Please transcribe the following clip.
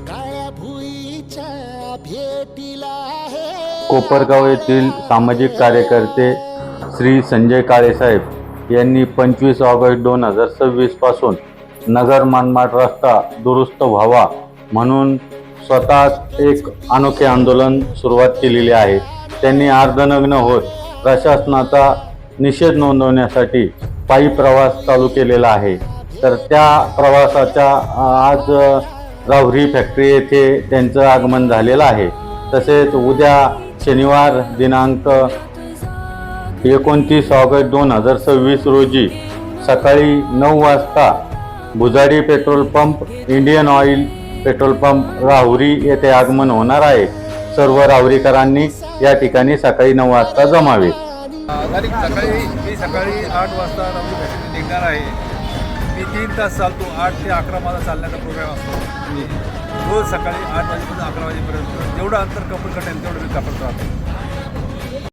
काळ्या भुईच्या भेटीला आहे कोपरगाव येथील सामाजिक कार्यकर्ते श्री संजय काळेसाहेब यांनी 25 ऑगस्ट 2026 पासून नगर मनमाड रस्ता दुरुस्त व्हावा म्हणून स्वतः एक अनोखे आंदोलन सुरुवात केलेली आहे। त्यांनी अर्धनग्न होत प्रशासनाचा निषेध नोंदवण्यासाठी पायी प्रवास चालू केलेला आहे। तर त्या प्रवासाच्या आज राहुरी फॅक्टरी येथे त्यांचं आगमन झालेलं आहे। तसेच उद्या शनिवार दिनांक 29 ऑगस्ट 2026 रोजी सकाळी 9 वाजता Bhujadi petrol pump, Indian oil petrol pump Rahuri येथे आगमन होणार आहे। सर्व राहुरीकरांनी या ठिकाणी सकाळी 9 वाजता जमावे। सकाळी 8 वाजता राहुरी फॅक्टरी निघणार आहे। मी 3 तास चालतो, 8 ते 11 माझा चालण्याचा प्रोग्राम असतो। रोज सकाळी 8 वाजेपासून 11 वाजेपर्यंत जेवढं अंतर कपड कटेल तेवढं मी कापड राहतो।